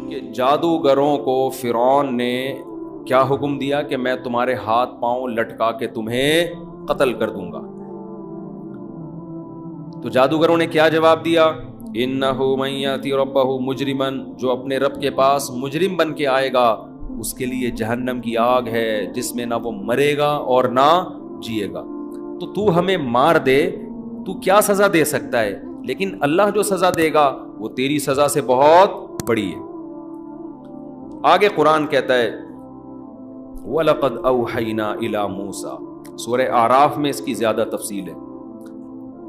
کہ جادوگروں کو فرعون نے کیا حکم دیا کہ میں تمہارے ہاتھ پاؤں لٹکا کے تمہیں قتل کر دوں گا. تو جادوگروں نے کیا جواب دیا؟ انہ من یاتی ربہ مجرما، جو اپنے رب کے پاس مجرم بن کے آئے گا اس کے لیے جہنم کی آگ ہے جس میں نہ وہ مرے گا اور نہ جیے گا. تو ہمیں مار دے، تو کیا سزا دے سکتا ہے؟ لیکن اللہ جو سزا دے گا وہ تیری سزا سے بہت بڑی ہے. آگے قرآن کہتا ہے وَلَقَدْ أَوْحَيْنَا إِلَى مُوسَى، سورہ اعراف میں اس کی زیادہ تفصیل ہے.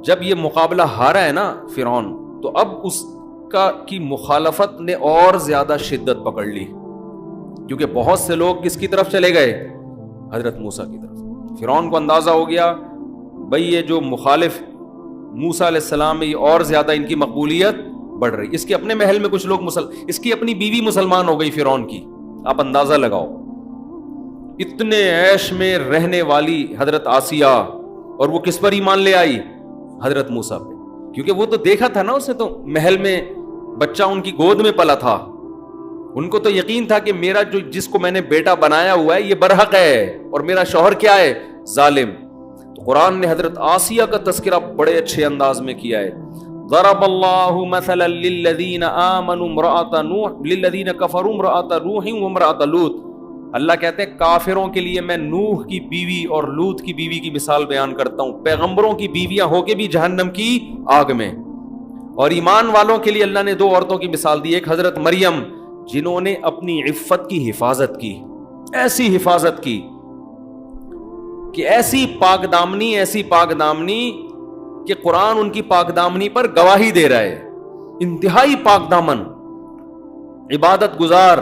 جب یہ مقابلہ ہارا ہے نا فرعون، تو اب اس کی مخالفت نے اور زیادہ شدت پکڑ لی، کیونکہ بہت سے لوگ کس کی طرف چلے گئے؟ حضرت موسیٰ کی طرف. فرعون کو اندازہ ہو گیا بھئی یہ جو مخالف موسیٰ علیہ السلام میں یہ اور زیادہ ان کی مقبولیت بڑھ رہی. اس کے اپنے محل میں کچھ لوگ اس کی اپنی بیوی مسلمان ہو گئی فرعون کی. آپ اندازہ لگاؤ، اتنے عیش میں رہنے والی حضرت آسیہ، اور وہ کس پر ایمان لے آئی؟ حضرت موسیٰ پہ. کیونکہ وہ تو دیکھا تھا نا، اسے تو محل میں بچہ ان کی گود میں پلا تھا. ان کو تو یقین تھا کہ میرا جس کو میں نے بیٹا بنایا ہوا ہے یہ برحق ہے، اور میرا شوہر کیا ہے؟ ظالم. تو قرآن نے حضرت آسیہ کا تذکرہ بڑے اچھے انداز میں کیا ہے. ضرب اللہ مثلا للذین آمنوا امرأۃ نوح للذین کفروا امرأۃ نوح وامرأۃ لوط. اللہ کہتے ہیں کافروں کے لیے میں نوح کی بیوی اور لوط کی بیوی کی مثال بیان کرتا ہوں. پیغمبروں کی بیویاں ہو کے بھی جہنم کی آگ میں. اور ایمان والوں کے لیے اللہ نے دو عورتوں کی مثال دی. ایک حضرت مریم جنہوں نے اپنی عفت کی حفاظت کی، ایسی حفاظت کی کہ ایسی پاک دامنی کہ قرآن ان کی پاک دامنی پر گواہی دے رہا ہے. انتہائی پاک دامن، عبادت گزار،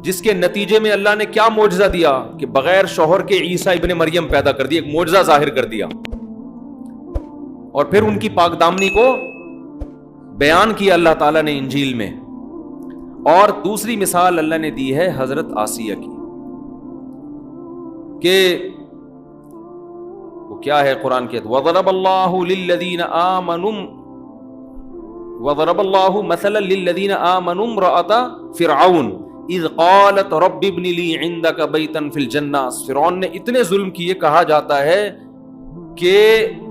جس کے نتیجے میں اللہ نے کیا معجزہ دیا کہ بغیر شوہر کے عیسیٰ ابن مریم پیدا کر دیا، ایک معجزہ ظاہر کر دیا. اور پھر ان کی پاک دامنی کو بیان کیا اللہ تعالیٰ نے انجیل میں. اور دوسری مثال اللہ نے دی ہے حضرت آسیہ کی، کہ وہ کیا ہے؟ قرآن کے وَضَرَبَ اللَّهُ لِلَّذِينَ آمَنُوا وَضَرَبَ اللَّهُ مَثَلًا لِلَّذِينَ آمَنُوا امْرَأَةَ فِرْعَوْنَ اِذْ قَالَتْ رَبِّ ابْنِ لِي عِندَكَ بَيْتًا فِي الْجَنَّةِ. فرعون نے اتنے ظلم کیے، کہا جاتا ہے کہ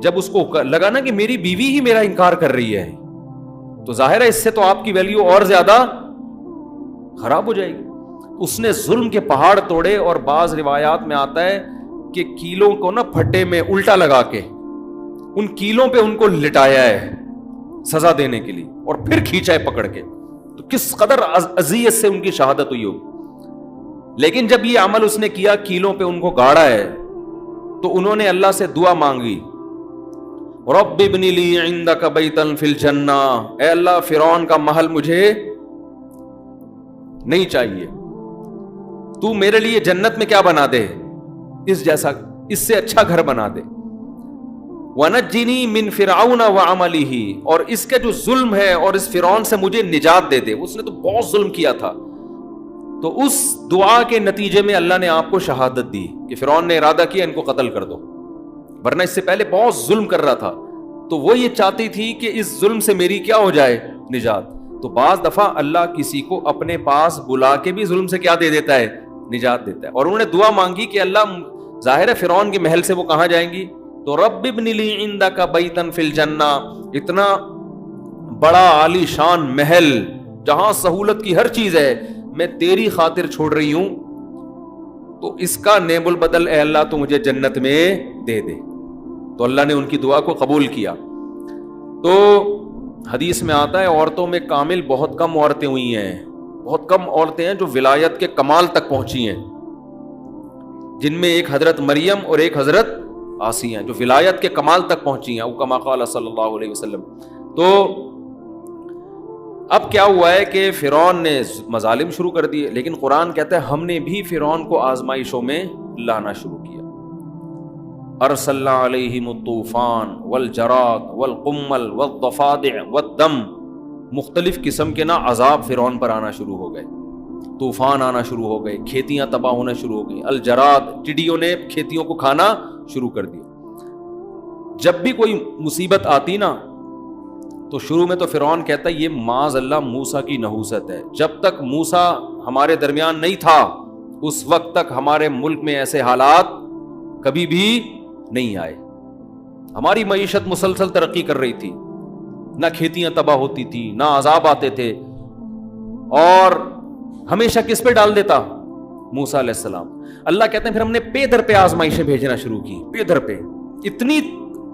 جب اس کو لگا نا کہ میری بیوی ہی میرا انکار کر رہی ہے، تو ظاہر ہے اس سے تو آپ کی ویلیو اور زیادہ خراب ہو جائے گی. اس نے ظلم کے پہاڑ توڑے، اور بعض روایات میں آتا ہے کہ کیلوں کو نا پھٹے میں الٹا لگا کے ان کیلوں پہ ان کو لٹایا ہے سزا دینے کے لیے، اور پھر کھینچا ہے پکڑ کے. تو کس قدر اذیت سے ان کی شہادت ہوئی ہوگی. لیکن جب یہ عمل اس نے کیا، کیلوں پہ ان کو گاڑا ہے، تو انہوں نے اللہ سے دعا مانگی رب ابن لی عندک بیتا فی الجنہ، اے اللہ فرعون کا محل مجھے نہیں چاہیے، تو میرے لیے جنت میں کیا بنا دے، اس جیسا، اس سے اچھا گھر بنا دے. وَنَجِّنِي مِن فِرْعَوْنَ وَعَمَلِهِ، اور اس کا جو ظلم ہے اور اس فرعون سے مجھے نجات دے دے. اس نے تو بہت ظلم کیا تھا. تو اس دعا کے نتیجے میں اللہ نے آپ کو شہادت دی کہ فرعون نے ارادہ کیا ان کو قتل کر دو، ورنہ اس سے پہلے بہت ظلم کر رہا تھا. تو وہ یہ چاہتی تھی کہ اس ظلم سے میری کیا ہو جائے؟ نجات. تو بعض دفعہ اللہ کسی کو اپنے پاس بلا کے بھی ظلم سے کیا دے دیتا ہے؟ نجات دیتا ہے. اور انہوں نے دعا مانگی کہ اللہ، ظاہر ہے فرعون کے محل سے وہ کہاں جائیں گی، تو رب ابن لی عندک بیتا فی الجنہ، اتنا بڑا عالی شان محل جہاں سہولت کی ہر چیز ہے، میں تیری خاطر چھوڑ رہی ہوں، تو اس کا نیب البدل اے اللہ تو مجھے جنت میں دے دے. تو اللہ نے ان کی دعا کو قبول کیا. تو حدیث میں آتا ہے عورتوں میں کامل بہت کم عورتیں ہوئی ہیں، بہت کم عورتیں ہیں جو ولایت کے کمال تک پہنچی ہیں، جن میں ایک حضرت مریم اور ایک حضرت آسیہ ہیں جو ولایت کے کمال تک پہنچی ہیں، کما قال صلی اللہ علیہ وسلم. تو اب کیا ہوا ہے کہ فرعون نے مظالم شروع کر دیے، لیکن قرآن کہتا ہے ہم نے بھی فرعون کو آزمائشوں میں لانا شروع کیا. ارسلنا علیہم الطوفان والجراد والقمل والضفادع والدم، مختلف قسم کے عذاب فرعون پر آنا شروع ہو گئے. طوفان آنا شروع ہو گئے، کھیتیاں تباہ ہونا شروع ہو گئی، الجراد، ٹڈیوں نے کھیتیوں کو کھانا شروع کر دیا. جب بھی کوئی مصیبت آتی نا تو شروع میں تو فرعون کہتا ہے یہ معاذ اللہ موسیٰ کی نحوست ہے، جب تک موسیٰ ہمارے درمیان نہیں تھا اس وقت تک ہمارے ملک میں ایسے حالات کبھی بھی نہیں آئے، ہماری معیشت مسلسل ترقی کر رہی تھی، نہ کھیتیاں تباہ ہوتی تھی، نہ عذاب آتے تھے، اور ہمیشہ کس پہ ڈال دیتا؟ موسیٰ علیہ السلام۔ اللہ کہتے ہیں پھر ہم نے پے در پہ آزمائشیں بھیجنا شروع کی، پے در پہ اتنی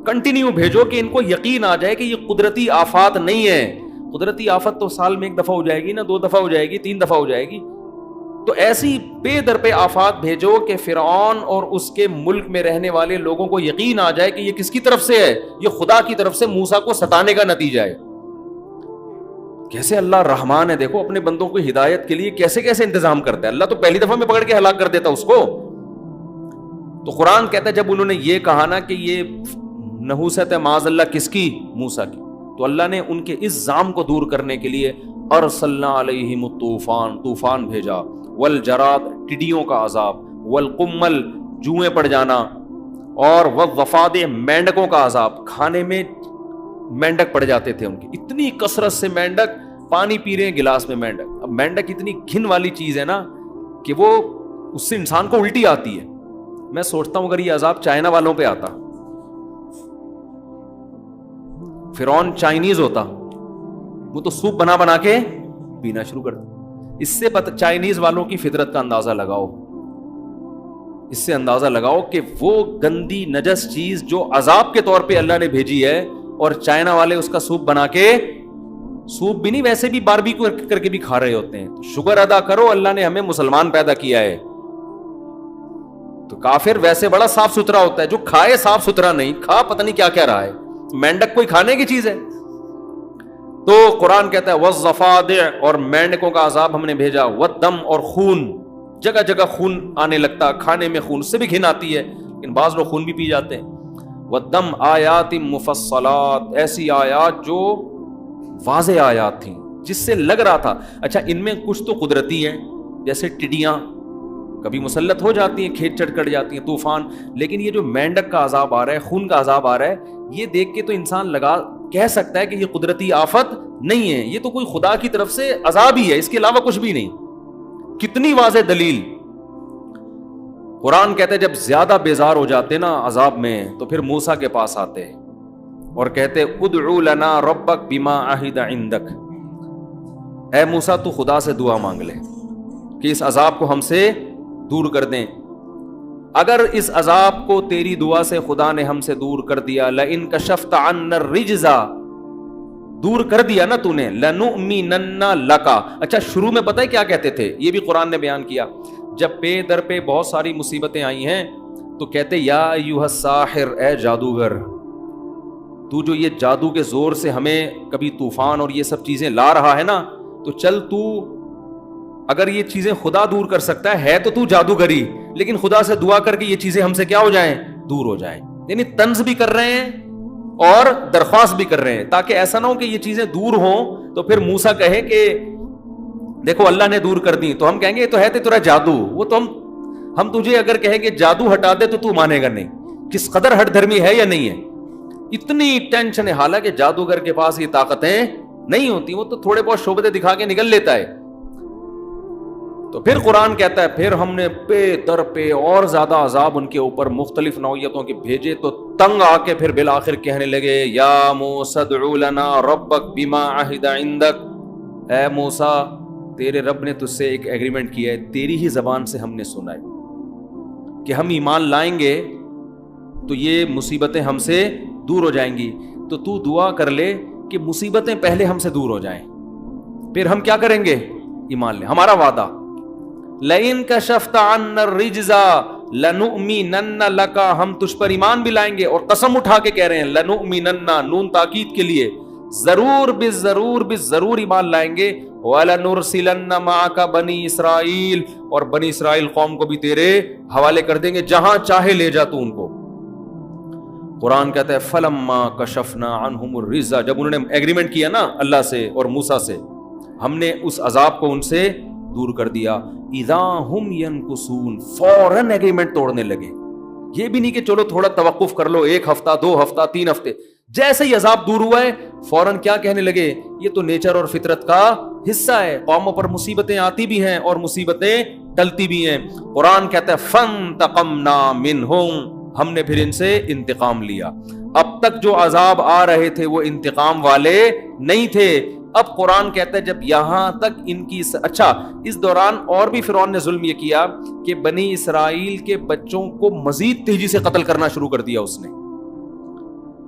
کنٹینیو بھیجو کہ ان کو یقین آ جائے کہ یہ قدرتی آفات نہیں ہے۔ قدرتی آفت تو سال میں 1 دفعہ ہو جائے گی، نہ 2 دفعہ ہو جائے گی، 3 دفعہ ہو جائے گی، تو ایسی پے در پہ آفات بھیجو کہ فرعون اور اس کے ملک میں رہنے والے لوگوں کو یقین آ جائے کہ یہ کس کی طرف سے ہے؟ یہ خدا کی طرف سے موسیٰ کو ستانے کا نتیجہ ہے۔ کیسے اللہ رحمان ہے، دیکھو اپنے بندوں کو ہدایت کے لیے کیسے کیسے انتظام کرتا ہے۔ اللہ تو پہلی دفعہ میں پکڑ کے ہلاک کر دیتا اس کو۔ تو قرآن کہتا ہے جب انہوں نے یہ کہا نا کہ یہ نحوست ہے معاذ اللہ کس کی؟ موسیٰ کی، تو اللہ نے ان کے اس ظام کو دور کرنے کے لیے ارسلنا علیہم الطوفان، طوفان بھیجا، والجراد ٹڈیوں کا عذاب، والقمل جوئیں پڑ جانا، اور والضفادع مینڈکوں کا عذاب، کھانے میں مینڈک پڑ جاتے تھے ان کی، اتنی کثرت سے مینڈک، پانی پی رہے ہیں گلاس میں مینڈک۔ اب مینڈک اتنی گھن والی چیز ہے نا کہ وہ اس سے انسان کو الٹی آتی ہے۔ میں سوچتا ہوں اگر یہ عذاب چائنا والوں پہ آتا، فرعون چائنیز ہوتا، وہ تو سوپ بنا بنا کے پینا شروع کرتا۔ اس سے پتہ چائنیز والوں کی فطرت کا اندازہ لگاؤ، اس سے اندازہ لگاؤ کہ وہ گندی نجس چیز جو عذاب کے طور پہ اللہ نے بھیجی ہے، اور چائنا والے اس کا سوپ بنا کے، سوپ بھی نہیں ویسے بھی باربیکیو کر کے بھی کھا رہے ہوتے ہیں۔ تو شکر ادا کرو اللہ نے ہمیں مسلمان پیدا کیا ہے۔ تو کافر ویسے بڑا صاف ستھرا ہوتا ہے، جو کھائے صاف ستھرا نہیں، کھا پتہ نہیں کیا کیا رہا ہے۔ مینڈک کوئی کھانے کی چیز ہے؟ تو قرآن کہتا ہے والضفادع، اور مینڈکوں کا عذاب ہم نے بھیجا، والدم، اور خون، جگہ جگہ خون آنے لگتا، کھانے میں خون سے بھی گھن آتی ہے، لیکن بعض لوگ خون بھی پی جاتے ہیں۔ والدم آیات مفصلات، ایسی آیات جو واضح آیات تھیں جس سے لگ رہا تھا اچھا ان میں کچھ تو قدرتی ہیں، جیسے ٹڈیاں کبھی مسلط ہو جاتی ہیں، کھیت چٹ کٹ جاتی ہیں، طوفان، لیکن یہ جو مینڈک کا عذاب آ رہا ہے، خون کا عذاب آ رہا ہے، یہ دیکھ کے تو انسان کہہ سکتا ہے کہ یہ قدرتی آفت نہیں ہے، یہ تو کوئی خدا کی طرف سے عذاب ہی ہے، اس کے علاوہ کچھ بھی نہیں۔ کتنی واضح دلیل۔ قرآن کہتے جب زیادہ بیزار ہو جاتے نا عذاب میں، تو پھر موسیٰ کے پاس آتے اور کہتے ادعو لنا ربک بما عہد عندک، اے موسیٰ تو خدا سے دعا مانگ لے کہ اس عذاب کو ہم سے دور کر دیں۔ اگر اس عذاب کو تیری دعا سے خدا نے ہم سے دور کر دیا، لئن کشفت عنا الرجز، دور کر دیا نا تو نے، لنؤمنن لک۔ اچھا شروع میں پتہ ہے کیا کہتے تھے؟ یہ بھی قرآن نے بیان کیا، جب پے در پہ بہت ساری مصیبتیں آئی ہیں تو کہتے یا ایھا الساحر، اے جادوگر، تو جو یہ جادو کے زور سے ہمیں کبھی طوفان اور یہ سب چیزیں لا رہا ہے نا، تو چل تو اگر یہ چیزیں خدا دور کر سکتا ہے تو جادوگری، لیکن خدا سے دعا کر کے یہ چیزیں ہم سے کیا ہو جائیں؟ دور ہو جائیں۔ یعنی طنز بھی کر رہے ہیں اور درخواست بھی کر رہے ہیں، تاکہ ایسا نہ ہو کہ یہ چیزیں دور ہوں تو پھر موسیٰ کہے کہ دیکھو اللہ نے دور کر دی، تو ہم کہیں گے یہ تو ہے تیرا جادو، وہ تو ہم تجھے اگر کہیں کہ جادو ہٹا دے تو مانے گا نہیں۔ کس قدر ہٹ دھرمی ہے یا نہیں ہے، اتنی ٹینشن ہے۔ حالانکہ جادوگر کے پاس یہ طاقتیں نہیں ہوتی، وہ تو تھوڑے بہت شعبتیں دکھا کے نکل لیتا ہے۔ تو پھر قرآن کہتا ہے پھر ہم نے پے در پہ اور زیادہ عذاب ان کے اوپر مختلف نوعیتوں کے بھیجے، تو تنگ آ کے پھر بالآخر کہنے لگے یا موسیٰ ادع لنا ربک بما عہد عندک، اے موسیٰ تیرے رب نے تجھ سے ایک ایگریمنٹ کیا ہے، تیری ہی زبان سے ہم نے سنا ہے کہ ہم ایمان لائیں گے تو یہ مصیبتیں ہم سے دور ہو جائیں گی، تو دعا کر لے کہ مصیبتیں پہلے ہم سے دور ہو جائیں، پھر ہم کیا کریں گے؟ ایمان لیں۔ ہمارا وعدہ لئن کشفت عنا الرجز لنؤمنن لک، ہم تجھ پر ایمان بھی لائیں گے، اور قسم اٹھا کے کہہ رہے ہیں لنؤمنن، نون تاکید کے لیے، ضرور بالضرور ایمان لائیں گے، وَلَنُرْسِلَنَّ مَعَكَ بَنِي اسرائیل، اور بنی اسرائیل قوم کو بھی تیرے حوالے کر دیں گے، جہاں چاہے لے جا تو ان کو۔ قرآن کہتا ہے فَلَمَّا كَشَفْنَا عَنْهُمُ الرِّجْزَ، جب انہوں نے ایگریمنٹ کیا نا اللہ سے اور موسیٰ سے، ہم نے اس عذاب کو ان سے دور کر دیا، اِذَا هُمْ يَنْكُثُونَ، فوراً ایگریمنٹ توڑنے لگے۔ یہ بھی نہیں کہ چلو تھوڑا توقف کر لو، 1 ہفتہ 2 ہفتہ 3 ہفتے، جیسے ہی عذاب دور ہوا ہے فوراً کیا کہنے لگے؟ یہ تو نیچر اور فطرت کا حصہ ہے، قوموں پر مصیبتیں آتی بھی ہیں اور مصیبتیں ٹلتی بھی ہیں۔ قرآن کہتا ہے فانتقمنا منہم، ہم نے پھر ان سے انتقام لیا۔ اب تک جو عذاب آ رہے تھے وہ انتقام والے نہیں تھے، اب قرآن کہتا ہے جب یہاں تک ان کی اچھا، اس دوران اور بھی فرعون نے ظلم یہ کیا کہ بنی اسرائیل کے بچوں کو مزید تیزی سے قتل کرنا شروع کر دیا اس نے۔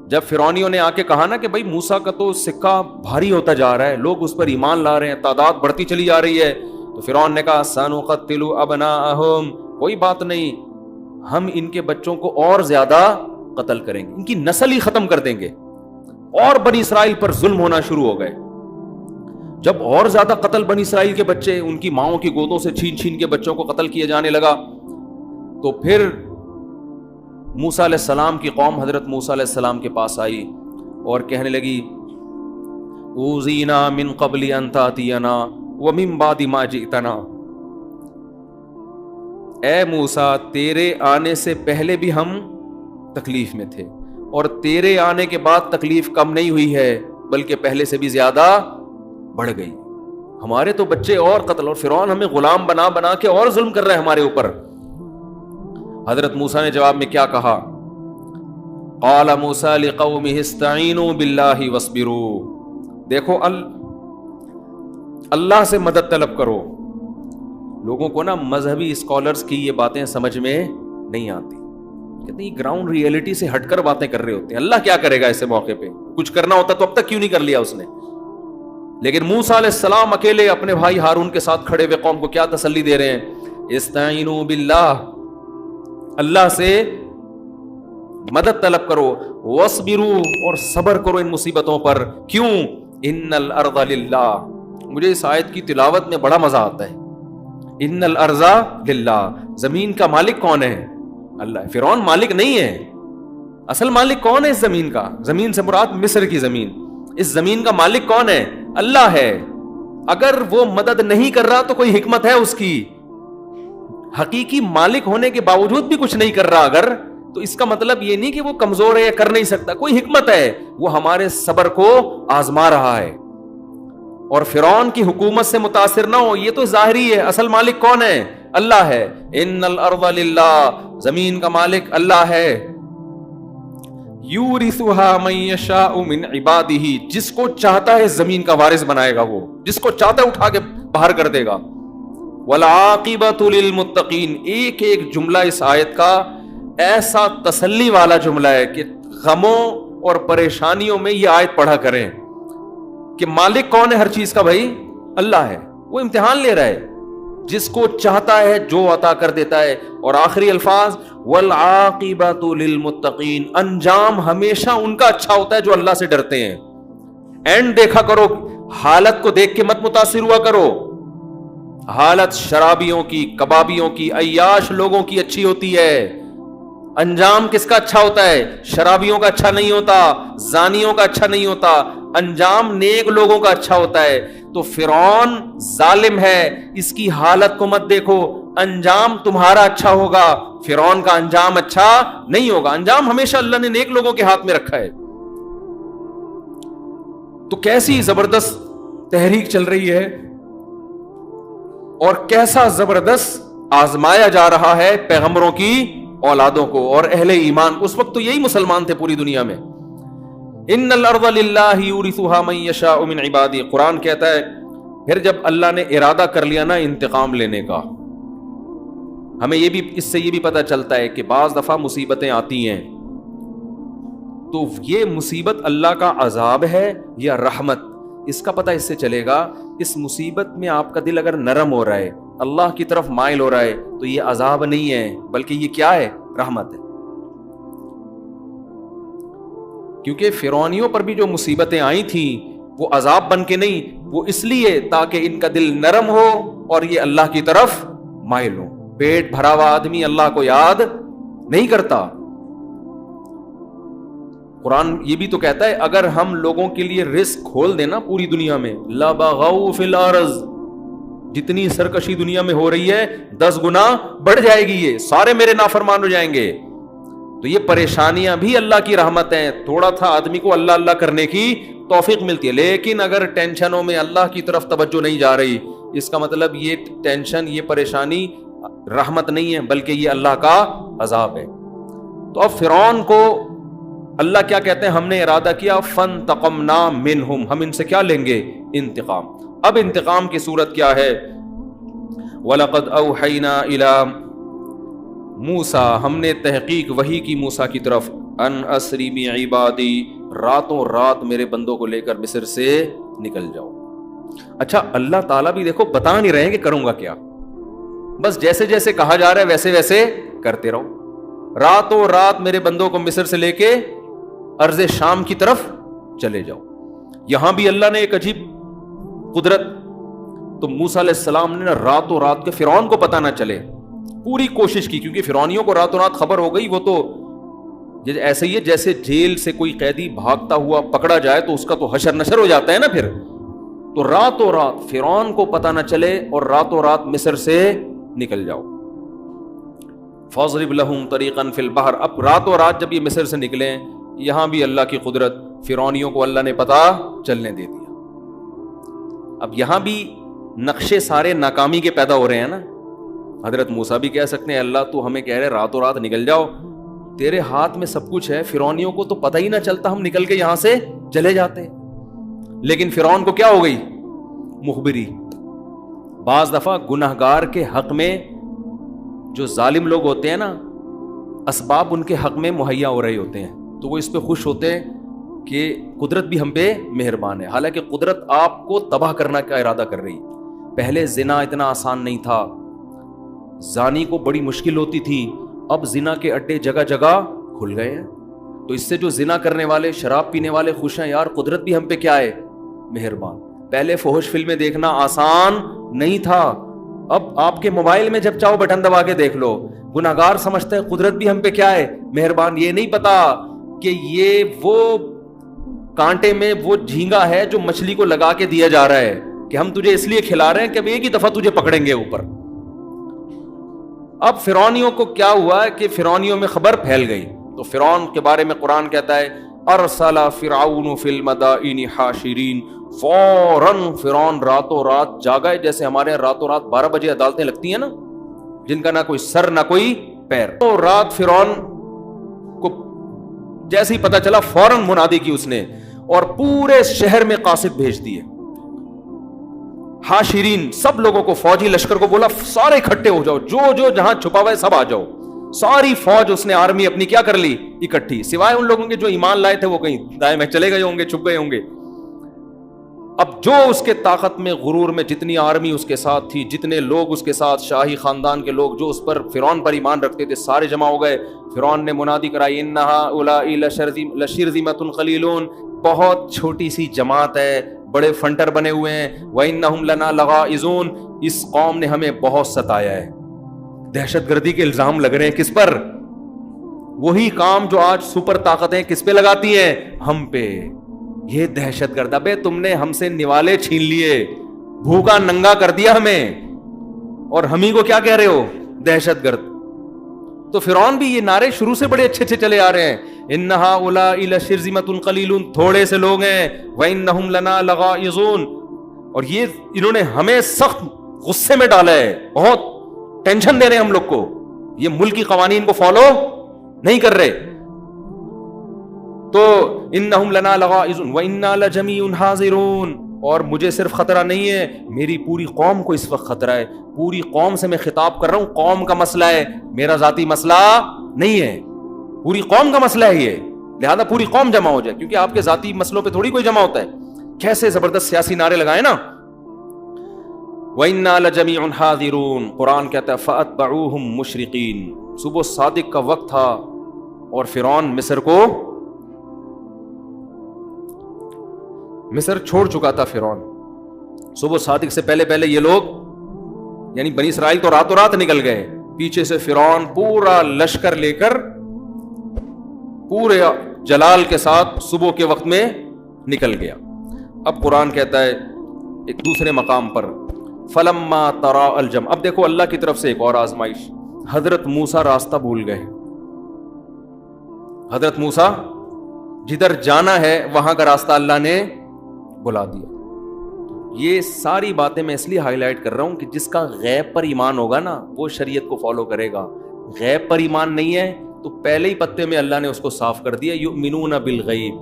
جب فرعونیوں نے آ کے کہا نا کہ بھائی موسیٰ کا تو سکہ بھاری ہوتا جا رہا ہے، لوگ اس پر ایمان لا رہے ہیں، تعداد بڑھتی چلی جا رہی ہے، تو فرعون نے کہا سنقتل ابناءہم، کوئی بات نہیں، ہم ان کے بچوں کو اور زیادہ قتل کریں گے، ان کی نسل ہی ختم کر دیں گے۔ اور بنی اسرائیل پر ظلم ہونا شروع ہو گئے۔ جب اور زیادہ قتل بنی اسرائیل کے بچے ان کی ماؤں کی گودوں سے چھین چھین کے بچوں کو قتل کیا جانے لگا، تو پھر موسیٰ علیہ السلام کی قوم حضرت موسیٰ علیہ السلام کے پاس آئی اور کہنے لگی اوذینا من قبل ان تاتینا ومن بعد ما جئتنا، اے موسیٰ تیرے آنے سے پہلے بھی ہم تکلیف میں تھے اور تیرے آنے کے بعد تکلیف کم نہیں ہوئی ہے بلکہ پہلے سے بھی زیادہ بڑھ گئی، ہمارے تو بچے اور قتل، اور فرعون ہمیں غلام بنا بنا کے اور ظلم کر رہا ہے ہمارے اوپر۔ حضرت موسیٰ نے جواب میں کیا کہا؟ قال موسیٰ لقومہ استعینوا باللہ واصبروا، دیکھو اللہ سے مدد طلب کرو۔ لوگوں کو نا مذہبی اسکالرز کی یہ باتیں سمجھ میں نہیں آتی، کہتے ہیں گراؤنڈ ریئلٹی سے ہٹ کر باتیں کر رہے ہوتے ہیں، اللہ کیا کرے گا ایسے موقع پہ؟ کچھ کرنا ہوتا تو اب تک کیوں نہیں کر لیا اس نے؟ لیکن موسیٰ علیہ السلام اکیلے اپنے بھائی ہارون کے ساتھ کھڑے ہوئے قوم کو کیا تسلی دے رہے ہیں؟ استعینوا باللہ، اللہ سے مدد طلب کرو، واصبروا، اور صبر کرو ان مصیبتوں پر۔ کیوں؟ ان الارض للہ، مجھے اس آیت کی تلاوت میں بڑا مزہ آتا ہے۔ ان الارض للہ، زمین کا مالک کون ہے؟ اللہ ہے۔ فرعون مالک نہیں ہے، اصل مالک کون ہے اس زمین کا؟ زمین سے مراد مصر کی زمین، اس زمین کا مالک کون ہے؟ اللہ ہے۔ اگر وہ مدد نہیں کر رہا تو کوئی حکمت ہے اس کی، حقیقی مالک ہونے کے باوجود بھی کچھ نہیں کر رہا اگر، تو اس کا مطلب یہ نہیں کہ وہ کمزور ہے یا کر نہیں سکتا، کوئی حکمت ہے، وہ ہمارے صبر کو آزما رہا ہے۔ اور فرعون کی حکومت سے متاثر نہ ہو، یہ تو ظاہری ہے، اصل مالک کون ہے؟ اللہ ہے۔ ان الارض للہ، زمین کا مالک اللہ ہے۔ یورثها من یشاء من عبادہ، جس کو چاہتا ہے زمین کا وارث بنائے گا، وہ جس کو چاہتا ہے اٹھا کے باہر کر دے گا۔ والعاقبۃ للمتقین، ایک ایک جملہ اس آیت کا ایسا تسلی والا جملہ ہے کہ غموں اور پریشانیوں میں یہ آیت پڑھا کریں کہ مالک کون ہے ہر چیز کا؟ بھائی اللہ ہے، وہ امتحان لے رہا ہے، جس کو چاہتا ہے جو عطا کر دیتا ہے۔ اور آخری الفاظ والعاقبۃ للمتقین، انجام ہمیشہ ان کا اچھا ہوتا ہے جو اللہ سے ڈرتے ہیں۔ اینڈ دیکھا کرو، حالت کو دیکھ کے مت متاثر ہوا کرو۔ حالت شرابیوں کی، کبابیوں کی، عیاش لوگوں کی اچھی ہوتی ہے، انجام کس کا اچھا ہوتا ہے؟ شرابیوں کا اچھا نہیں ہوتا، زانیوں کا اچھا نہیں ہوتا، انجام نیک لوگوں کا اچھا ہوتا ہے۔ تو فرعون ظالم ہے، اس کی حالت کو مت دیکھو، انجام تمہارا اچھا ہوگا، فرعون کا انجام اچھا نہیں ہوگا۔ انجام ہمیشہ اللہ نے نیک لوگوں کے ہاتھ میں رکھا ہے۔ تو کیسی زبردست تحریک چل رہی ہے اور کیسا زبردست آزمایا جا رہا ہے پیغمبروں کی اولادوں کو اور اہل ایمان۔ اس وقت تو یہی مسلمان تھے پوری دنیا میں۔ ان الارض للہ یورثها من یشاء من عبادہ، قرآن کہتا ہے پھر جب اللہ نے ارادہ کر لیا نا انتقام لینے کا، ہمیں یہ بھی اس سے یہ بھی پتہ چلتا ہے کہ بعض دفعہ مصیبتیں آتی ہیں تو یہ مصیبت اللہ کا عذاب ہے یا رحمت، اس کا پتہ اس سے چلے گا۔ اس مصیبت میں آپ کا دل اگر نرم ہو رہا ہے، اللہ کی طرف مائل ہو رہا ہے، تو یہ عذاب نہیں ہے بلکہ یہ کیا ہے؟ رحمت ہے۔ کیونکہ فرعونیوں پر بھی جو مصیبتیں آئی تھیں وہ عذاب بن کے نہیں، وہ اس لیے تاکہ ان کا دل نرم ہو اور یہ اللہ کی طرف مائل ہو۔ پیٹ بھرا ہوا آدمی اللہ کو یاد نہیں کرتا۔ قرآن یہ بھی تو کہتا ہے اگر ہم لوگوں کے لیے رزق کھول دینا پوری دنیا میں، لَبَغَوْا فِي الْأَرْضِ، جتنی سرکشی دنیا میں ہو رہی ہے 10 گنا بڑھ جائے گی، یہ سارے میرے نافرمان ہو جائیں گے۔ تو یہ پریشانیاں بھی اللہ کی رحمت ہیں. تھوڑا تھا آدمی کو اللہ اللہ کرنے کی توفیق ملتی ہے, لیکن اگر ٹینشنوں میں اللہ کی طرف توجہ نہیں جا رہی, اس کا مطلب یہ ٹینشن, یہ پریشانی رحمت نہیں ہے بلکہ یہ اللہ کا عذاب ہے. تو اب فرعون کو اللہ کیا کہتے ہیں, ہم نے ارادہ کیا فانتقمنا منہم, ہم ان سے کیا لیں گے, انتقام. اب انتقام کی صورت کیا ہے, وَلَقَدْ أَوْحَيْنَا إِلَىٰ موسیٰ, ہم نے تحقیق وحی کی موسیٰ کی طرف, ان اسری بعبادی, راتوں رات میرے بندوں کو لے کر مصر سے نکل جاؤ. اچھا اللہ تعالیٰ بھی دیکھو بتا نہیں رہے ہیں کہ کروں گا کیا, بس جیسے جیسے کہا جا رہا ہے ویسے ویسے کرتے رہو. راتوں رات میرے بندوں کو مصر سے لے کے ارض شام کی طرف چلے جاؤ. یہاں بھی اللہ نے ایک عجیب قدرت, تو موسیٰ علیہ السلام نے راتوں رات کے فرعون کو پتہ نہ چلے پوری کوشش کی, کیونکہ فرعونیوں کو راتوں رات خبر ہو گئی. وہ تو ایسے ہی ہے جیسے جیل سے کوئی قیدی بھاگتا ہوا پکڑا جائے تو اس کا تو حشر نشر ہو جاتا ہے نا پھر. تو راتوں رات فرعون کو پتہ نہ چلے اور راتوں رات مصر سے نکل جاؤ. فاضرب لہم طریقا فی البحر, اب راتوں رات جب یہ مصر سے نکلیں, یہاں بھی اللہ کی قدرت, فرعونیوں کو اللہ نے پتہ چلنے دے دیا. اب یہاں بھی نقشے سارے ناکامی کے پیدا ہو رہے ہیں نا. حضرت موسیٰ بھی کہہ سکتے ہیں اللہ تو ہمیں کہہ رہے راتوں رات نکل جاؤ, تیرے ہاتھ میں سب کچھ ہے, فرعونیوں کو تو پتہ ہی نہ چلتا, ہم نکل کے یہاں سے چلے جاتے. لیکن فرعون کو کیا ہو گئی, مخبری. بعض دفعہ گنہگار کے حق میں جو ظالم لوگ ہوتے ہیں نا, اسباب ان کے حق میں مہیا ہو رہے ہوتے ہیں, تو وہ اس پہ خوش ہوتے ہیں کہ قدرت بھی ہم پہ مہربان ہے. حالانکہ قدرت آپ کو تباہ کرنا کا ارادہ کر رہی. پہلے زنا اتنا آسان نہیں تھا, زانی کو بڑی مشکل ہوتی تھی, اب زنا کے اڈے جگہ جگہ کھل گئے ہیں. تو اس سے جو زنا کرنے والے, شراب پینے والے خوش ہیں, یار قدرت بھی ہم پہ کیا ہے, مہربان. پہلے فحش فلمیں دیکھنا آسان نہیں تھا, اب آپ کے موبائل میں جب چاہو بٹن دبا کے دیکھ لو. گناہگار سمجھتے ہیں قدرت بھی ہم پہ کیا ہے, مہربان. یہ نہیں پتا کہ یہ وہ کانٹے میں وہ جھینگا ہے جو مچھلی کو لگا کے دیا جا رہا ہے کہ ہم تجھے اس لیے کھلا رہے ہیں کہ اب ایک ہی دفعہ تجھے پکڑیں گے اوپر. اب فرعونیوں کو کیا ہوا ہے کہ فرعونیوں میں خبر پھیل گئی. تو فرعون کے بارے میں قرآن کہتا ہے ارسل فرعون فی المدائن حاشرین, فوراً فرعون راتوں رات جاگا ہے. جیسے ہمارے راتوں رات 12 بجے عدالتیں لگتی ہیں نا, جن کا نہ کوئی سر نہ کوئی پیر. تو رات فرعون کو جیسے ہی پتا چلا فوراً منادی کی اس نے, اور پورے شہر میں قاصد بھیج دیے. حاشرین, سب لوگوں کو, فوجی لشکر کو بولا سارے اکٹھے ہو جاؤ, جو جہاں چھپا ہوا ہے سب آ جاؤ. ساری فوج اس نے آرمی اپنی کیا کر لی, اکٹھی, سوائے ان لوگوں کے جو ایمان لائے تھے وہ کہیں دائیں میں چلے گئے ہوں گے, چھپ گئے ہوں گے. اب جو اس کے طاقت میں, غرور میں, جتنی آرمی اس کے ساتھ تھی, جتنے لوگ اس کے ساتھ, شاہی خاندان کے لوگ جو اس پر فرعون پر ایمان رکھتے تھے, سارے جمع ہو گئے. فرعون نے منادی کرائی ان هؤلاء لشرذمة قلیلون, بہت چھوٹی سی جماعت ہے, بڑے فنٹر بنے ہوئے ہیں. وَإِنَّهُمْ لَنَا لَغَائِظُونَ, اس قوم نے ہمیں بہت ستایا ہے. دہشت گردی کے الزام لگ رہے ہیں کس پر, وہی کام جو آج سپر طاقتیں کس پہ لگاتی ہیں, ہم پہ. یہ دہشت گرد, ابے تم نے ہم سے نوالے چھین لیے, بھوکا ننگا کر دیا ہمیں, اور ہم ہی کو کیا کہہ رہے ہو, دہشت گرد. تو فرعون بھی یہ نعرے شروع سے بڑے اچھے چلے آ رہے ہیں, ان هؤلاء لشرذمة قلیلون, تھوڑے سے لوگ ہیں, وانہم لنا لغائظون, اور یہ انہوں نے ہمیں سخت غصے میں ڈالا ہے, بہت ٹینشن دے رہے ہیں ہم لوگ کو, یہ ملکی قوانین کو فالو نہیں کر رہے. تو انہم لنا لغائظون وانا لجمیع حاضرون, اور مجھے صرف خطرہ نہیں ہے, میری پوری قوم کو اس وقت خطرہ ہے. پوری قوم سے میں خطاب کر رہا ہوں, قوم کا مسئلہ ہے, میرا ذاتی مسئلہ نہیں ہے, پوری قوم کا مسئلہ ہے یہ, لہذا پوری قوم جمع ہو جائے, کیونکہ آپ کے ذاتی مسئلوں پہ تھوڑی کوئی جمع ہوتا ہے. کیسے زبردست سیاسی نعرے لگائے نا. وَإِنَّا لَجَمِيعٌ حَاذِرُونَ, قرآن کہتا ہے فَأَتْبَعُوهُمْ مُشْرِقِينَ, صبح صادق کا وقت تھا اور فرعون مصر چھوڑ چکا تھا. فرعون صبح صادق سے پہلے یہ لوگ یعنی بنی اسرائیل تو راتوں رات نکل گئے, پیچھے سے فرعون پورا لشکر لے کر پورے جلال کے ساتھ صبح کے وقت میں نکل گیا. اب قرآن کہتا ہے ایک دوسرے مقام پر فلما ترا الجم, اب دیکھو اللہ کی طرف سے ایک اور آزمائش. حضرت موسیٰ راستہ بھول گئے, حضرت موسیٰ جدھر جانا ہے وہاں کا راستہ اللہ نے بلا دیا. یہ ساری باتیں میں اس لیے ہائی لائٹ کر رہا ہوں کہ جس کا غیب پر ایمان ہوگا نا وہ شریعت کو فالو کرے گا. غیب پر ایمان نہیں ہے تو پہلے ہی پتے میں اللہ نے اس کو صاف کر دیا, یؤمنون بالغیب.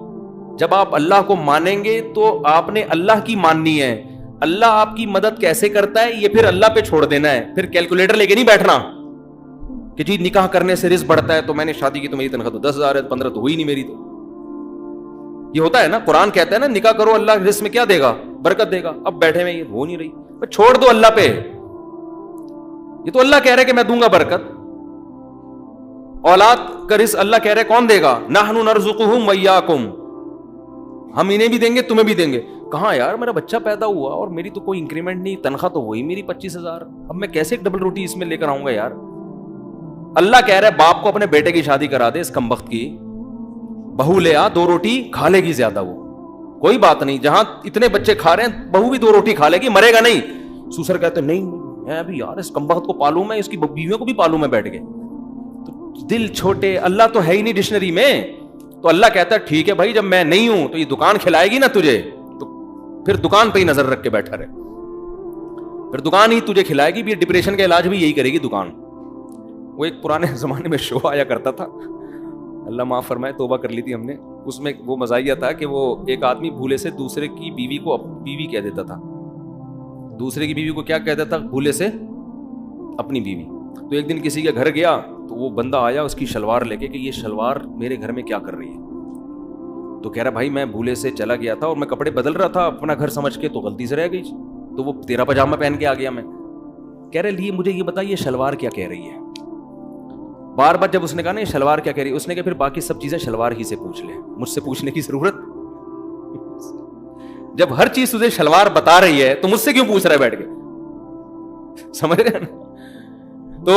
جب آپ اللہ کو مانیں گے تو آپ نے اللہ کی ماننی ہے. اللہ آپ کی مدد کیسے کرتا ہے یہ پھر اللہ پہ چھوڑ دینا ہے. پھر کیلکولیٹر لے کے نہیں بیٹھنا کہ جی نکاح کرنے سے رزق بڑھتا ہے, تو میں نے شادی کی تو میری تنخواہ تو 10,000 ہے, 15 تو ہوئی نہیں میری. تو یہ ہوتا ہے نا, قرآن کہتا ہے نا نکاح کرو اللہ رزق میں کیا دے گا, برکت دے گا. اب بیٹھے میں یہ ہو نہیں رہی, چھوڑ دو اللہ پہ. یہ تو اللہ کہہ رہے کہ میں دوں گا برکت. اولاد کا رزق اللہ کہہ رہے کون دے گا, نحن نرزقہم وایاکم, ہم انہیں بھی دیں گے تمہیں بھی دیں گے. کہاں یار میرا بچہ پیدا ہوا اور میری تو کوئی انکریمنٹ نہیں, تنخواہ تو وہی میری 25,000, اب میں کیسے ایک ڈبل روٹی اس میں لے کر آؤں گا یار. اللہ کہہ رہا ہے باپ کو اپنے بیٹے کی شادی کرا دے, اس کمبخت کی بہو لے آ, 2 روٹی کھا لے گی زیادہ, وہ کوئی بات نہیں, جہاں اتنے بچے کھا رہے ہیں بہو بھی 2 روٹی کھا لے گی, مرے گا نہیں. سوسر کہتے نہیں میں ابھی یار اس کمبخت کو پالوں, میں اس کی بیویوں کو بھی پالوں میں بیٹھ کے. تو دل چھوٹے, اللہ تو ہے ہی نہیں ڈکشنری میں. تو اللہ کہتا ہے ٹھیک ہے بھائی جب میں نہیں ہوں تو یہ دکان کھلائے گی نا تجھے, تو پھر دکان پہ ہی نظر رکھ کے بیٹھا رہے, پھر دکان ہی تجھے کھلائے گی. ڈپریشن کا علاج بھی یہی کرے گی دکان. وہ ایک پرانے زمانے میں شو آیا کرتا تھا, اللہ معاف فرمائے, توبہ کر لی تھی ہم نے. اس میں وہ مزاحیہ تھا کہ وہ ایک آدمی بھولے سے دوسرے کی بیوی کو بیوی کہہ دیتا تھا, دوسرے کی بیوی کو کیا کہتا تھا, بھولے سے اپنی بیوی. تو ایک دن کسی کے گھر گیا تو وہ بندہ آیا اس کی شلوار لے کے کہ یہ شلوار میرے گھر میں کیا کر رہی ہے. تو کہہ رہا بھائی میں بھولے سے چلا گیا تھا اور میں کپڑے بدل رہا تھا اپنا گھر سمجھ کے, تو غلطی سے رہ گئی, تو وہ تیرا پاجامہ پہن کے آ گیا میں. کہہ رہے لیے مجھے یہ بتا یہ شلوار کیا کہہ رہی ہے. بار بار جب اس نے کہا نا یہ شلوار کیا کہہ رہی ہے, اس نے کہا پھر باقی سب چیزیں شلوار ہی سے پوچھ لے, مجھ سے پوچھنے کی ضرورت. جب ہر چیز تجھے شلوار بتا رہی ہے تو مجھ سے کیوں پوچھ رہا ہے بیٹھ کے, سمجھ رہے نا. تو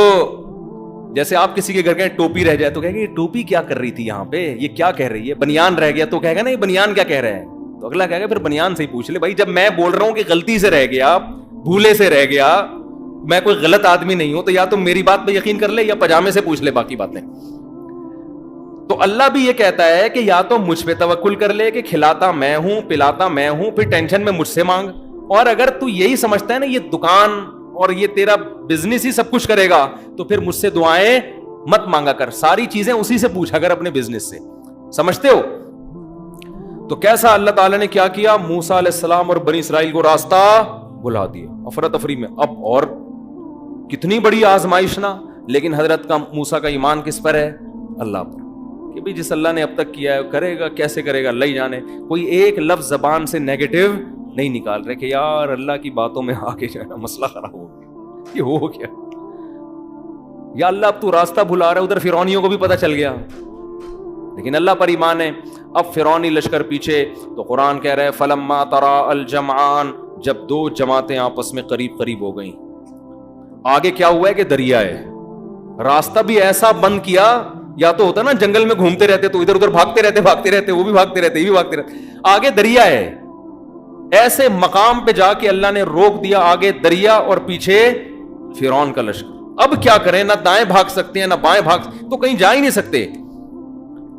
جیسے آپ کسی کے گھر گئے ٹوپی رہ جائے تو کہے گا یہ ٹوپی کیا کر رہی تھی یہاں پہ, یہ کیا کہہ رہی ہے. بنیان رہ گیا تو کہے گا نا یہ بنیان کیا کہہ رہا ہے, تو اگلا کہے گا پھر بنیان سے ہی پوچھ لے. بھائی جب میں بول رہا ہوں کہ غلطی سے رہ گیا, بھولے سے رہ گیا, میں کوئی غلط آدمی نہیں ہوں, تو یا تو میری بات پہ یقین کر لے یا پاجامے سے پوچھ لے باقی باتیں. تو اللہ بھی یہ کہتا ہے کہ یا تو مجھ پہ توکل کر لے کہ کھلاتا میں ہوں پلاتا میں ہوں, پھر ٹینشن میں مجھ سے مانگ. اور اگر تو یہی سمجھتا ہے نا یہ دکان اور یہ تیرا بزنس ہی سب کچھ کرے گا, تو پھر مجھ سے دعائیں مت مانگا کر, ساری چیزیں اسی سے پوچھا کر اپنے بزنس سے. سمجھتے ہو؟ تو کیسا اللہ تعالیٰ نے کیا کیا, موسیٰ علیہ السلام اور بنی اسرائیل کو راستہ بلا دیا افراتفری میں. اب اور کتنی بڑی آزمائش نا, لیکن حضرت کا موسیٰ کا ایمان کس پر ہے, اللہ پر, کہ بھی جس اللہ نے اب تک کیا ہے کرے گا, کیسے کرے گا اللہ ہی جانے. کوئی ایک لفظ زبان سے نیگیٹو نہیں نکال رہے کہ یار اللہ کی باتوں میں آ کے جو ہے نا مسئلہ خراب ہو گیا, یہ ہو گیا, یا اللہ اب تو راستہ بھلا رہا ہے. ادھر فرعونیوں کو بھی پتہ چل گیا, لیکن اللہ پر ایمان ہے. اب فرعونی لشکر پیچھے, تو قرآن کہہ رہے فلما ترا الجمعان, جب 2 جماعتیں آپس میں قریب قریب ہو گئیں. آگے کیا ہوا ہے کہ دریا ہے, راستہ بھی ایسا بند کیا, یا تو ہوتا نا جنگل میں گھومتے رہتے تو ادھر ادھر بھاگتے رہتے, وہ بھی بھاگتے رہتے, یہ بھی بھاگتے رہتے, آگے دریا ہے. ایسے مقام پہ جا کے اللہ نے روک دیا, آگے دریا اور پیچھے فرعون کا لشکر. اب کیا کریں, نہ دائیں بھاگ سکتے ہیں نہ بائیں بھاگ, تو کہیں جا ہی نہیں سکتے.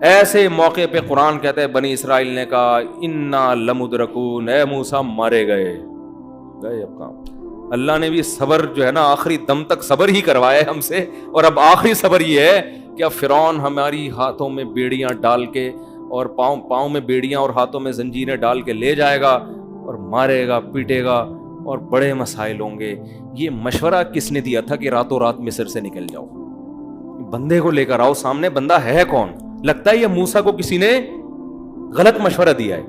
ایسے موقع پہ قرآن کہتا ہے بنی اسرائیل نے کہا انا لمدرکون, اے موسیٰ مارے گئے. اب کام اللہ نے بھی صبر جو ہے نا آخری دم تک صبر ہی کروایا ہے ہم سے, اور اب آخری صبر یہ ہے کہ اب فرعون ہماری ہاتھوں میں بیڑیاں ڈال کے اور پاؤں میں بیڑیاں اور ہاتھوں میں زنجیریں ڈال کے لے جائے گا اور مارے گا پیٹے گا اور بڑے مسائل ہوں گے. یہ مشورہ کس نے دیا تھا کہ راتوں رات مصر سے نکل جاؤ؟ بندے کو لے کر آؤ سامنے, بندہ ہے کون؟ لگتا ہے یہ موسیٰ کو کسی نے غلط مشورہ دیا ہے.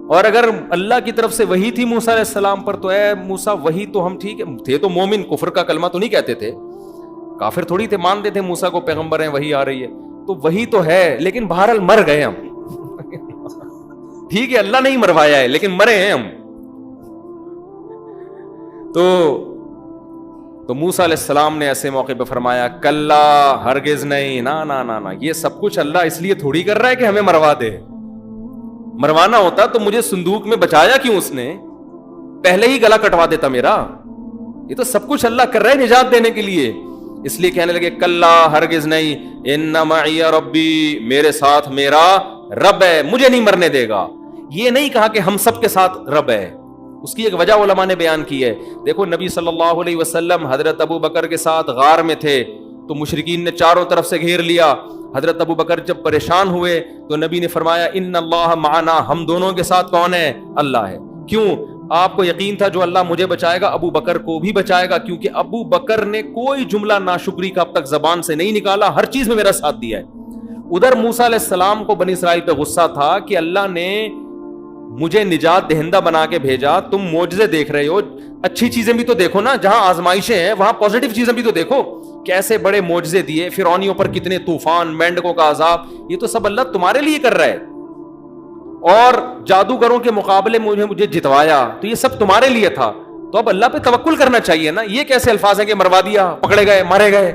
اور اگر اللہ کی طرف سے وحی تھی موسیٰ علیہ السلام پر, تو اے موسیٰ وحی تو ہم ٹھیک ہے تھے, تو مومن کفر کا کلمہ تو نہیں کہتے تھے, کافر تھوڑی تھے, مانتے تھے موسیٰ کو پیغمبر ہیں, وحی آ رہی ہے, تو وحی تو ہے, لیکن بہرحال مر گئے ہم. ٹھیک ہے اللہ نہیں مروایا ہے لیکن مرے ہیں ہم. تو موسیٰ علیہ السلام نے ایسے موقع پہ فرمایا کلا, ہرگز نہیں, نا نا نا نا, یہ سب کچھ اللہ اس لیے تھوڑی کر رہا ہے کہ ہمیں مروا دے. مروانا ہوتا تو مجھے صندوق میں بچایا کیوں اس نے, پہلے ہی گلا کٹوا دیتا میرا. یہ تو سب کچھ اللہ کر رہا ہے نجات دینے کے لیے. اس لیے کہنے لگے کلا ہرگز نہیں، ان معی ربی، میرے ساتھ میرا رب ہے، مجھے نہیں مرنے دے گا. یہ نہیں کہا کہ ہم سب کے ساتھ رب ہے. اس کی ایک وجہ علماء نے بیان کی ہے. دیکھو نبی صلی اللہ علیہ وسلم حضرت ابو بکر کے ساتھ غار میں تھے تو مشرکین نے چاروں طرف سے گھیر لیا. حضرت ابو بکر جب پریشان ہوئے تو نبی نے فرمایا ان اللہ معنا، ہم دونوں کے ساتھ کون ہے؟ اللہ ہے. کیوں؟ آپ کو یقین تھا جو اللہ مجھے بچائے گا ابو بکر کو بھی بچائے گا، کیونکہ ابو بکر نے کوئی جملہ ناشکری کا اب تک زبان سے نہیں نکالا، ہر چیز میں میرا ساتھ دیا ہے. ادھر موسیٰ علیہ السلام کو بنی اسرائیل پہ غصہ تھا کہ اللہ نے مجھے نجات دہندہ بنا کے بھیجا، تم معجزے دیکھ رہے ہو، اچھی چیزیں بھی تو دیکھو نا، جہاں آزمائشیں ہیں وہاں پازیٹیو چیزیں بھی تو دیکھو. کیسے بڑے معجزے دیے، فرعونیوں پر کتنے طوفان، مینڈکوں کا عذاب، یہ تو سب اللہ تمہارے لیے کر رہا ہے. اور جادوگروں کے مقابلے میں مجھے جتوایا تو یہ سب تمہارے لیے تھا. تو اب اللہ پہ توکل کرنا چاہیے نا. یہ کیسے الفاظ ہیں کہ مروا دیا، پکڑے گئے، مارے گئے،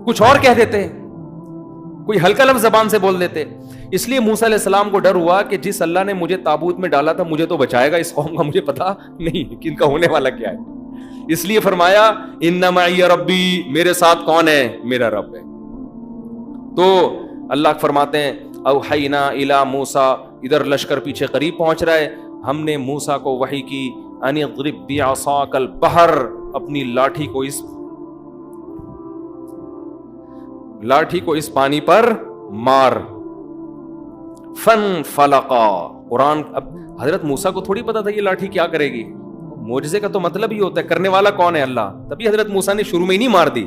کچھ اور کہہ دیتے، کوئی ہلکا لفظ زبان سے بول دیتے. اس لیے موسیٰ علیہ السلام کو ڈر ہوا کہ جس اللہ نے مجھے تابوت میں ڈالا تھا مجھے تو بچائے گا، اس قوم کا مجھے پتا نہیں کہ ان کا ہونے والا کیا ہے. اس لیے فرمایا ان معی ربی، میرے ساتھ کون ہے؟ میرا رب ہے. تو اللہ فرماتے ہیں اوحینا الی موسیٰ، ادھر لشکر پیچھے قریب پہنچ رہا ہے، ہم نے موسیٰ کو وحی کی ان اضرب بعصاک البحر، اپنی لاٹھی کو اس پانی پر مار. فنفلقا، قرآن اب حضرت موسیٰ کو تھوڑی پتا تھا یہ لاٹھی کیا کرے گی. معجزے کا تو مطلب ہی ہوتا ہے کرنے والا کون ہے؟ اللہ. تبھی حضرت موسیٰ نے شروع میں ہی نہیں مار دی.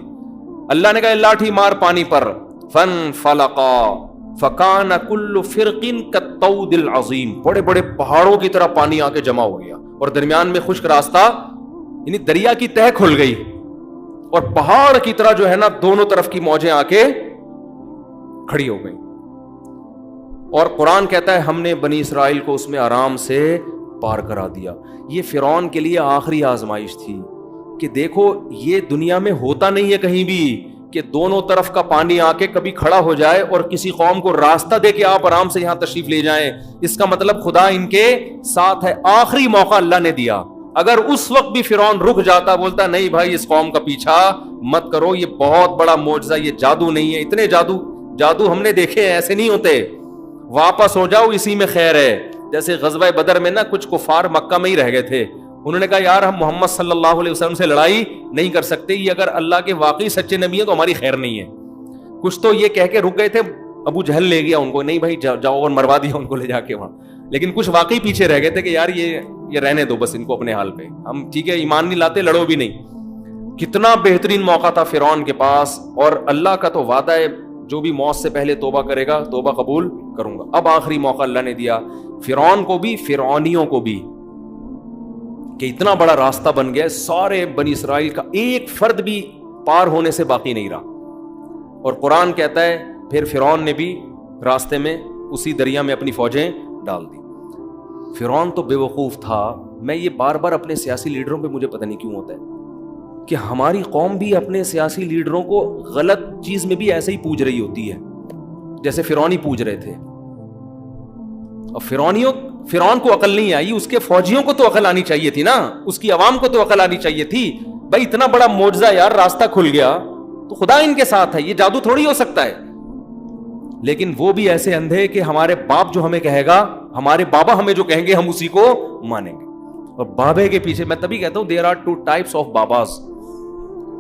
اللہ نے کہا لاٹھی مار پانی پر. فنفلقا فکان کل فرق کالطود العظیم، بڑے بڑے پہاڑوں کی طرح پانی آ کے جمع ہو گیا اور درمیان میں خشک راستہ، یعنی دریا کی تہ کھل گئی اور پہاڑ کی طرح جو ہے نا دونوں طرف کی موجیں آ کے کھڑی ہو گئی. اور قرآن کہتا ہے ہم نے بنی اسرائیل کو اس میں آرام سے پار کرا دیا. یہ فرعون کے لیے آخری آزمائش تھی کہ دیکھو یہ دنیا میں ہوتا نہیں ہے کہیں بھی کہ دونوں طرف کا پانی آ کے کبھی کھڑا ہو جائے اور کسی قوم کو راستہ دے کے آپ آرام سے یہاں تشریف لے جائیں. اس کا مطلب خدا ان کے ساتھ ہے. آخری موقع اللہ نے دیا. اگر اس وقت بھی فرعون رک جاتا، بولتا نہیں بھائی اس قوم کا پیچھا مت کرو، یہ بہت بڑا معجزہ، یہ جادو نہیں ہے، اتنے جادو ہم نے دیکھے ہیں، ایسے نہیں ہوتے، واپس ہو جاؤ، اسی میں خیر ہے. جیسے غزوہ بدر میں نا کچھ کفار مکہ میں ہی رہ گئے تھے، انہوں نے کہا یار ہم محمد صلی اللہ علیہ وسلم سے لڑائی نہیں کر سکتے، یہ اگر اللہ کے واقعی سچے نبی ہیں تو ہماری خیر نہیں ہے. کچھ تو یہ کہہ کے رک گئے تھے، ابو جہل لے گیا ان کو، نہیں بھائی جاؤ، اور مروا دیا ان کو لے جا کے وہاں. لیکن کچھ واقعی پیچھے رہ گئے تھے کہ یار یہ رہنے دو بس ان کو اپنے حال پہ، ہم ٹھیک ہے ایمان نہیں لاتے، لڑو بھی نہیں. کتنا بہترین موقع تھا فرعون کے پاس، اور اللہ کا تو وعدہ ہے جو بھی موت سے پہلے توبہ کرے گا توبہ قبول کروں گا. اب آخری موقع اللہ نے دیا فرعون کو بھی، فرعونیوں کو بھی، کہ اتنا بڑا راستہ بن گیا، سارے بنی اسرائیل کا ایک فرد بھی پار ہونے سے باقی نہیں رہا. اور قرآن کہتا ہے پھر فرعون نے بھی راستے میں اسی دریا میں اپنی فوجیں ڈال دی. فرعون تو بے وقوف تھا. میں یہ بار بار اپنے سیاسی لیڈروں پہ مجھے پتہ نہیں کیوں ہوتا ہے کہ ہماری قوم بھی اپنے سیاسی لیڈروں کو غلط چیز میں بھی ایسے ہی پوج رہی ہوتی ہے جیسے فرعونی پوج رہے تھے. اور فرعون کو عقل نہیں آئی، اس کے فوجیوں کو تو عقل آنی چاہیے تھی نا، اس کی عوام کو تو عقل آنی چاہیے تھی. بھائی اتنا بڑا معجزہ یار، راستہ کھل گیا تو خدا ان کے ساتھ ہے، یہ جادو تھوڑی ہو سکتا ہے. لیکن وہ بھی ایسے اندھے کہ ہمارے باپ جو ہمیں کہے گا، ہمارے بابا ہمیں جو کہیں گے ہم اسی کو مانیں گے. اور بابے کے پیچھے، میں تبھی کہتا ہوں there are two types of babas.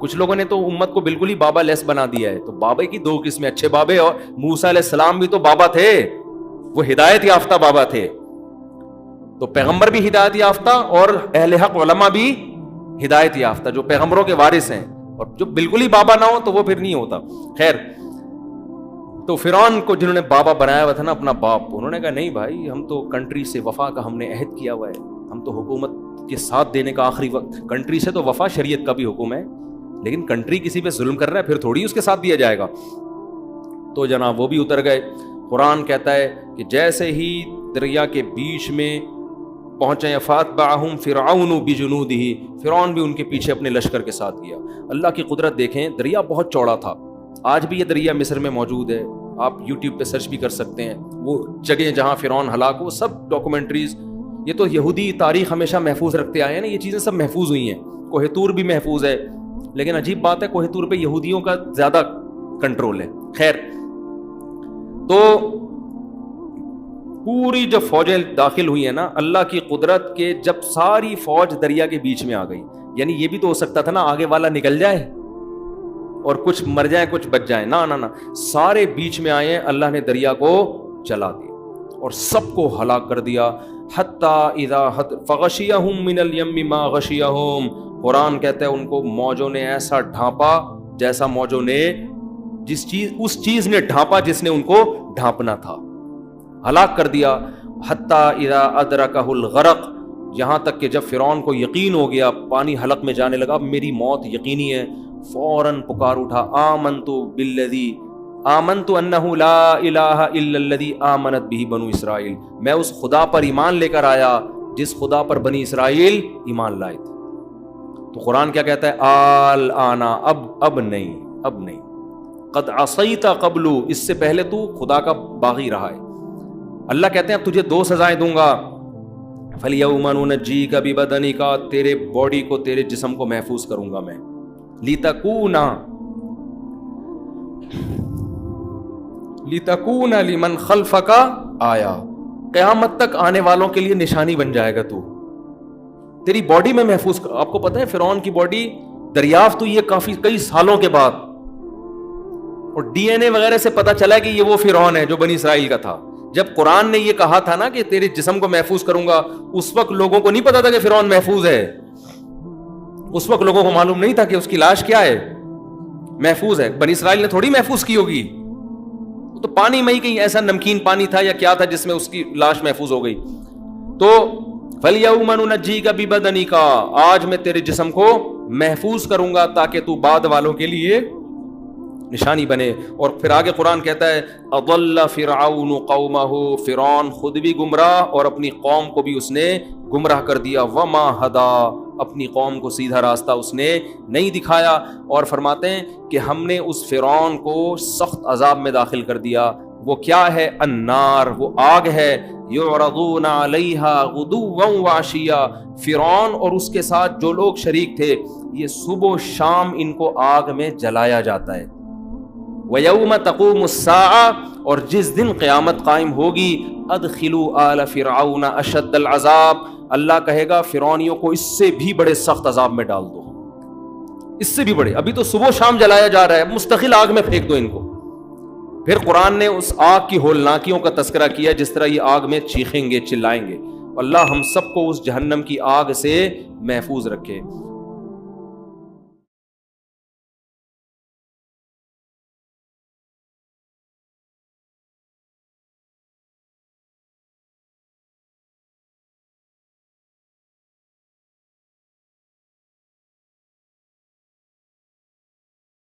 کچھ لوگوں نے تو امت کو بالکل ہی بابا لیس بنا دیا ہے. تو بابے کی دو قسمیں، اچھے بابے، اور موسیٰ علیہ السلام بھی تو بابا تھے، وہ ہدایت یافتہ بابا تھے. تو پیغمبر بھی ہدایت یافتہ اور اہل حق علماء بھی ہدایت یافتہ، جو پیغمبروں کے وارث ہیں. اور جو بالکل ہی بابا نہ ہو تو وہ پھر نہیں ہوتا. خیر، تو فرعون کو جنہوں نے بابا بنایا ہوا تھا نا اپنا باپ، انہوں نے کہا نہیں بھائی ہم تو کنٹری سے وفا کا ہم نے عہد کیا ہوا ہے، ہم تو حکومت کے ساتھ دینے کا آخری وقت، کنٹری سے تو وفا، شریعت کا بھی حکم ہے، لیکن کنٹری کسی پہ ظلم کر رہا ہے پھر تھوڑی اس کے ساتھ دیا جائے گا. تو جناب وہ بھی اتر گئے. قرآن کہتا ہے کہ جیسے ہی دریا کے بیچ میں پہنچے فاتبعہم فرعون بجنودہ، فرعون بھی ان کے پیچھے اپنے لشکر کے ساتھ گیا. اللہ کی قدرت دیکھیں، دریا بہت چوڑا تھا. آج بھی یہ دریا مصر میں موجود ہے، آپ یوٹیوب پہ سرچ بھی کر سکتے ہیں. وہ جگہ جہاں فرعون ہلاک ہو، سب ڈاکومنٹریز، یہ تو یہودی تاریخ ہمیشہ محفوظ رکھتے آئے ہیں نا، یہ چیزیں سب محفوظ ہوئی ہیں. کوہ طور بھی محفوظ ہے، لیکن عجیب بات ہے کوہ طور پہ یہودیوں کا زیادہ کنٹرول ہے. خیر, تو پوری جب فوجیں داخل ہوئی ہیں نا, اللہ کی قدرت کے جب ساری فوج دریا کے بیچ میں آ گئی, یعنی یہ بھی تو ہو سکتا تھا نا آگے والا نکل جائے اور کچھ مر جائیں کچھ بچ جائیں, نہ سارے بیچ میں آئے, اللہ نے دریا کو چلا دیا اور سب کو ہلاک کر دیا. حتی اذا فغشیہم من الیم ما غشیہم, قرآن کہتا ہے ان کو موجوں نے ایسا ڈھانپا جیسا موجوں نے اس چیز نے ڈھانپا جس نے ان کو ڈھانپنا تھا, ہلاک کر دیا. حتی اذا ادرکہ الغرق, یہاں تک کہ جب فرعون کو یقین ہو گیا, پانی حلق میں جانے لگا, اب میری موت یقینی ہے, فوراً پکار اٹھا, آمنت انہ لا الہ الا الذی آمنت بہ بنو اسرائیل, میں اس خدا پر ایمان لے کر آیا جس خدا پر بنی اسرائیل ایمان لائے تھے. تو قرآن کیا کہتا ہے, آنا, اب نہیں, قد عصیت قبل, اس سے پہلے تو خدا کا باغی رہا ہے. اللہ کہتے ہیں اب تجھے 2 سزائیں دوں گا. فَالْيَوْمَ نُنَجِّيكَ بِبَدَنِكَ, تیرے باڈی کو, تیرے جسم کو محفوظ کروں گا میں. لِتَكُونَ لِمَنْ خَلْفَكَ آیا, قیامت تک آنے والوں کے لیے نشانی بن جائے گا تو, تیری باڈی میں محفوظ. آپ کو پتہ ہے فرعون کی باڈی دریافت ہوئی ہے کئی سالوں کے بعد, اور ڈی این اے وغیرہ سے پتا چلا کہ یہ وہ فرعون ہے جو بنی اسرائیل کا تھا. جب قرآن نے یہ کہا تھا نا کہ تیرے جسم کو محفوظ کروں گا, اس وقت لوگوں کو نہیں پتا تھا کہ فرعون محفوظ ہے, اس وقت لوگوں کو معلوم نہیں تھا کہ اس کی لاش کیا ہے, محفوظ ہے. بنی اسرائیل نے تھوڑی محفوظ کی ہوگی, تو پانی میں ہی کہیں ایسا نمکین پانی تھا یا کیا تھا جس میں اس کی لاش محفوظ ہو گئی. تو فَالْيَوْمَ نُنَجِّيكَ بِبَدَنِكَ, آج میں تیرے جسم کو محفوظ کروں گا تاکہ تو بعد والوں کے لیے نشانی بنے. اور پھر آگے قرآن کہتا ہے اضل فرعون قومہ, فرعون خود بھی گمراہ اور اپنی قوم کو بھی اس نے گمراہ کر دیا. وما ہدا, اپنی قوم کو سیدھا راستہ اس نے نہیں دکھایا. اور فرماتے ہیں کہ ہم نے اس فرعون کو سخت عذاب میں داخل کر دیا. وہ کیا ہے, النار, وہ آگ ہے. یعرضون علیہا غدوا وعشیا, فرعون اور اس کے ساتھ جو لوگ شریک تھے, یہ صبح و شام ان کو آگ میں جلایا جاتا ہے. وَيَوْمَ تَقُومُ السَّاعَةُ, اور جس دن قیامت قائم ہوگی, أَدْخِلُوا آلَ فِرْعَوْنَ أَشَدَّ الْعَذَابِ, اللہ کہے گا فرعونیوں کو اس سے بھی بڑے سخت عذاب میں ڈال دو, اس سے بھی بڑے. ابھی تو صبح و شام جلایا جا رہا ہے, مستقل آگ میں پھینک دو ان کو. پھر قرآن نے اس آگ کی ہولناکیوں کا تذکرہ کیا, جس طرح یہ آگ میں چیخیں گے, چلائیں گے. اللہ ہم سب کو اس جہنم کی آگ سے محفوظ رکھے.